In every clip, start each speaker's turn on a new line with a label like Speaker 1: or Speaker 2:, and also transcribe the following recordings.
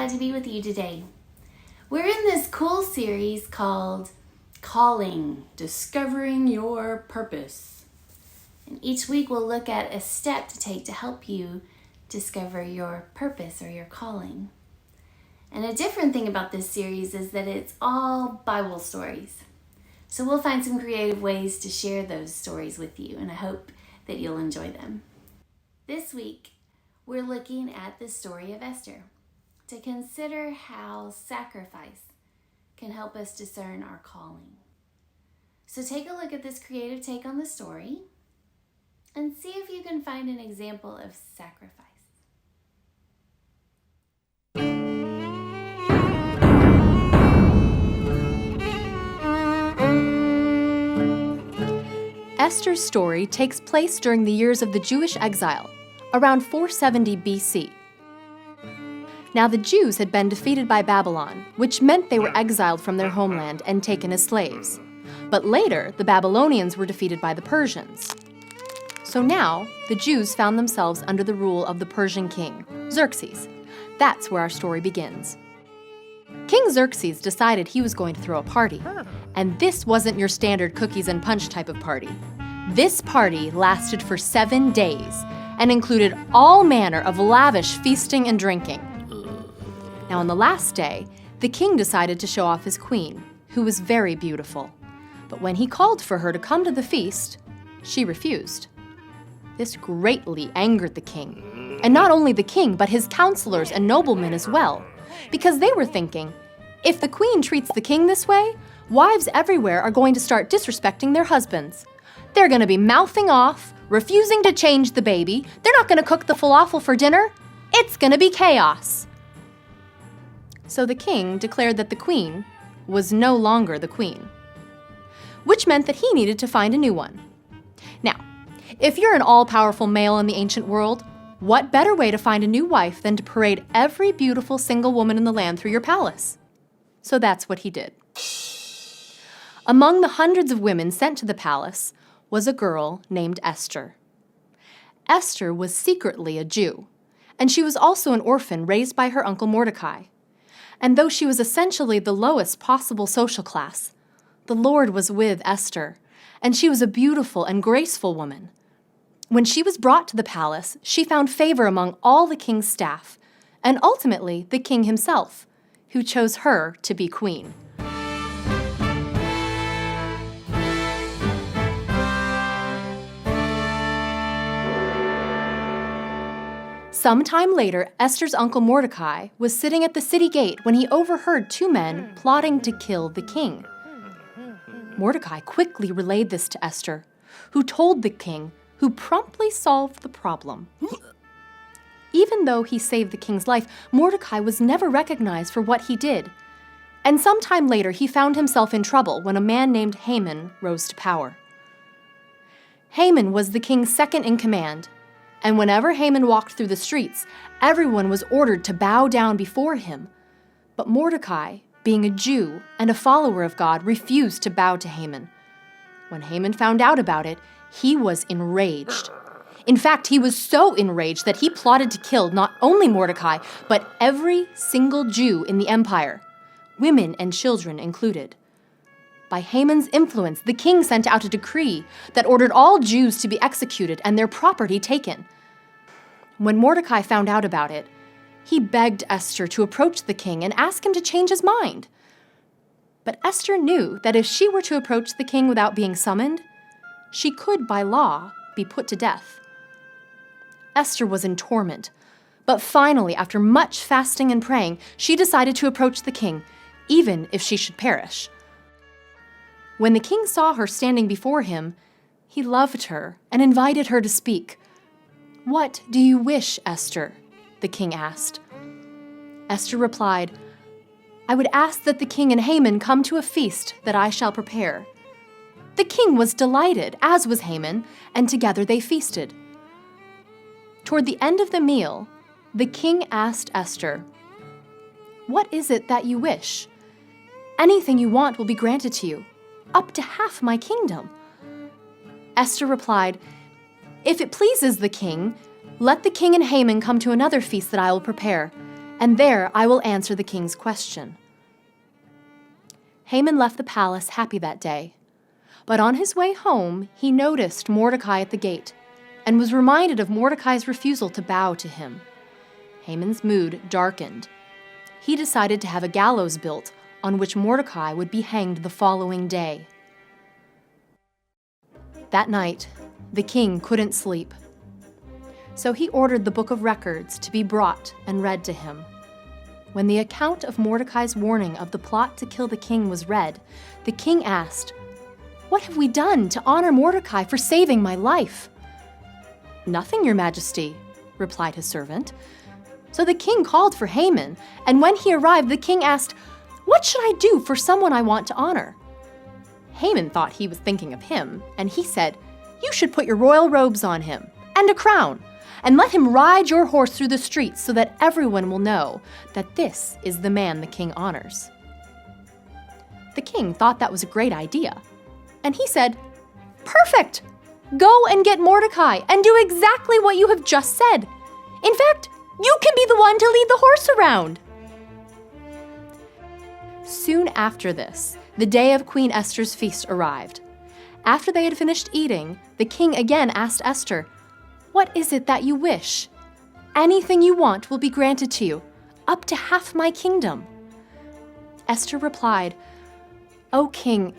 Speaker 1: glad to be with you today. We're in this cool series called Calling, Discovering Your Purpose. And each week we'll look at a step to take to help you discover your purpose or your calling. And a different thing about this series is that it's all Bible stories. So we'll find some creative ways to share those stories with you, and I hope that you'll enjoy them. This week, we're looking at the story of Esther to consider how sacrifice can help us discern our calling. So take a look at this creative take on the story and see if you can find an example of sacrifice.
Speaker 2: Esther's story takes place during the years of the Jewish exile, around 470 BC. Now the Jews had been defeated by Babylon, which meant they were exiled from their homeland and taken as slaves. But later, the Babylonians were defeated by the Persians. So now, the Jews found themselves under the rule of the Persian king, Xerxes. That's where our story begins. King Xerxes decided he was going to throw a party, and this wasn't your standard cookies and punch type of party. This party lasted for 7 days and included all manner of lavish feasting and drinking. Now on the last day, the king decided to show off his queen, who was very beautiful. But when he called for her to come to the feast, she refused. This greatly angered the king, and not only the king, but his counselors and noblemen as well, because they were thinking, if the queen treats the king this way, wives everywhere are going to start disrespecting their husbands. They're going to be mouthing off, refusing to change the baby. They're not going to cook the falafel for dinner. It's going to be chaos. So the king declared that the queen was no longer the queen, which meant that he needed to find a new one. Now, if you're an all-powerful male in the ancient world, what better way to find a new wife than to parade every beautiful single woman in the land through your palace? So that's what he did. Among the hundreds of women sent to the palace was a girl named Esther. Esther was secretly a Jew, and she was also an orphan raised by her uncle Mordecai. And though she was essentially the lowest possible social class, the Lord was with Esther, and she was a beautiful and graceful woman. When she was brought to the palace, she found favor among all the king's staff, and ultimately the king himself, who chose her to be queen. Sometime later, Esther's uncle Mordecai was sitting at the city gate when he overheard 2 men plotting to kill the king. Mordecai quickly relayed this to Esther, who told the king, who promptly solved the problem. Even though he saved the king's life, Mordecai was never recognized for what he did. And sometime later, he found himself in trouble when a man named Haman rose to power. Haman was the king's second in command, and whenever Haman walked through the streets, everyone was ordered to bow down before him. But Mordecai, being a Jew and a follower of God, refused to bow to Haman. When Haman found out about it, he was enraged. In fact, he was so enraged that he plotted to kill not only Mordecai, but every single Jew in the empire, women and children included. By Haman's influence, the king sent out a decree that ordered all Jews to be executed and their property taken. When Mordecai found out about it, he begged Esther to approach the king and ask him to change his mind. But Esther knew that if she were to approach the king without being summoned, she could, by law, be put to death. Esther was in torment, but finally, after much fasting and praying, she decided to approach the king, even if she should perish. When the king saw her standing before him, he loved her and invited her to speak. "What do you wish, Esther?" the king asked. Esther replied, "I would ask that the king and Haman come to a feast that I shall prepare." The king was delighted, as was Haman, and together they feasted. Toward the end of the meal, the king asked Esther, "What is it that you wish? Anything you want will be granted to you, up to half my kingdom." Esther replied, "If it pleases the king, let the king and Haman come to another feast that I will prepare, and there I will answer the king's question." Haman left the palace happy that day. But on his way home, he noticed Mordecai at the gate and was reminded of Mordecai's refusal to bow to him. Haman's mood darkened. He decided to have a gallows built on which Mordecai would be hanged the following day. That night, the king couldn't sleep. So he ordered the book of records to be brought and read to him. When the account of Mordecai's warning of the plot to kill the king was read, the king asked, "What have we done to honor Mordecai for saving my life?" "Nothing, your majesty," replied his servant. So the king called for Haman, and when he arrived, the king asked, "What should I do for someone I want to honor?" Haman thought he was thinking of him, and he said, "You should put your royal robes on him, and a crown, and let him ride your horse through the streets so that everyone will know that this is the man the king honors." The king thought that was a great idea, and he said, "Perfect! Go and get Mordecai and do exactly what you have just said. In fact, you can be the one to lead the horse around." Soon after this, the day of Queen Esther's feast arrived. After they had finished eating, the king again asked Esther, "What is it that you wish? Anything you want will be granted to you, up to half my kingdom." Esther replied, "O king,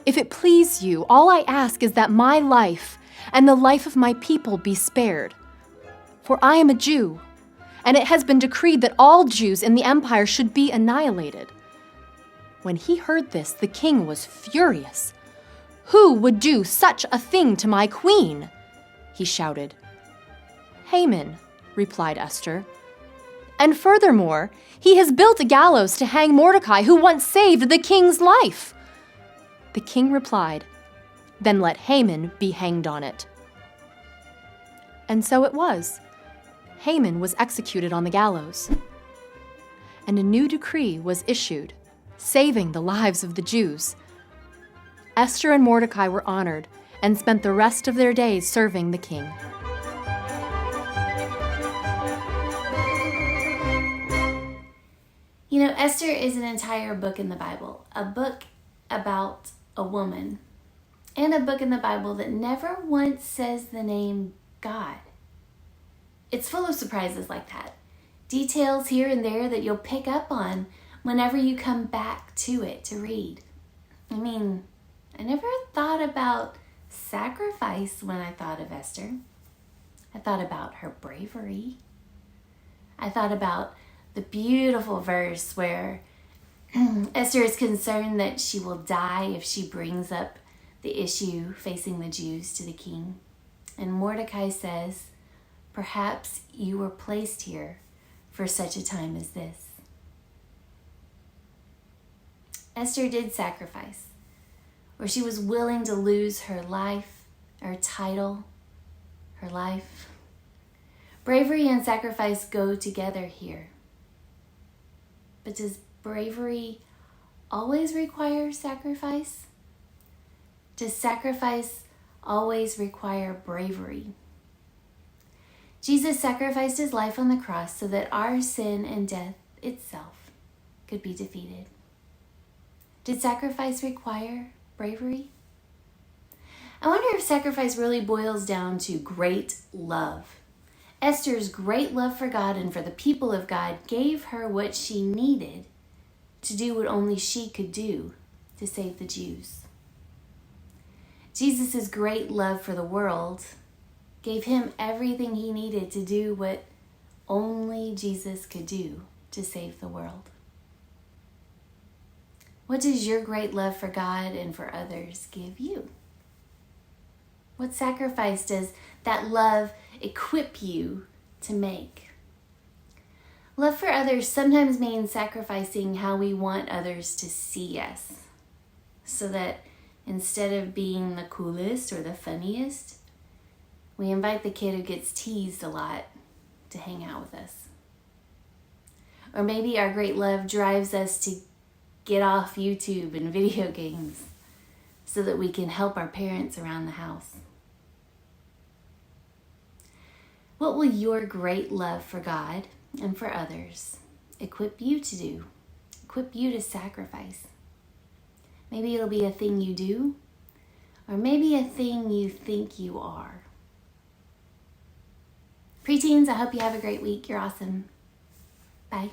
Speaker 2: if it please you, all I ask is that my life and the life of my people be spared. For I am a Jew, and it has been decreed that all Jews in the empire should be annihilated." When he heard this, the king was furious. "Who would do such a thing to my queen?" he shouted. "Haman," replied Esther. "And furthermore, he has built a gallows to hang Mordecai, who once saved the king's life." The king replied, "Then let Haman be hanged on it." And so it was. Haman was executed on the gallows. And a new decree was issued, saving the lives of the Jews. Esther and Mordecai were honored and spent the rest of their days serving the king.
Speaker 1: You know, Esther is an entire book in the Bible, a book about a woman, and a book in the Bible that never once says the name God. It's full of surprises like that, details here and there that you'll pick up on whenever you come back to it to read. I mean, I never thought about sacrifice when I thought of Esther. I thought about her bravery. I thought about the beautiful verse where Esther is concerned that she will die if she brings up the issue facing the Jews to the king. And Mordecai says, "Perhaps you were placed here for such a time as this." Esther did sacrifice, where she was willing to lose her life, her title, her life. Bravery and sacrifice go together here. But does bravery always require sacrifice? Does sacrifice always require bravery? Jesus sacrificed his life on the cross so that our sin and death itself could be defeated. Did sacrifice require bravery? I wonder if sacrifice really boils down to great love. Esther's great love for God and for the people of God gave her what she needed to do what only she could do to save the Jews. Jesus' great love for the world gave him everything he needed to do what only Jesus could do to save the world. What does your great love for God and for others give you? What sacrifice does that love equip you to make? Love for others sometimes means sacrificing how we want others to see us, so that instead of being the coolest or the funniest, we invite the kid who gets teased a lot to hang out with us. Or maybe our great love drives us to get off YouTube and video games so that we can help our parents around the house. What will your great love for God and for others equip you to do, equip you to sacrifice. Maybe it'll be a thing you do, or maybe a thing you think you are. Preteens, I hope you have a great week. You're awesome. Bye.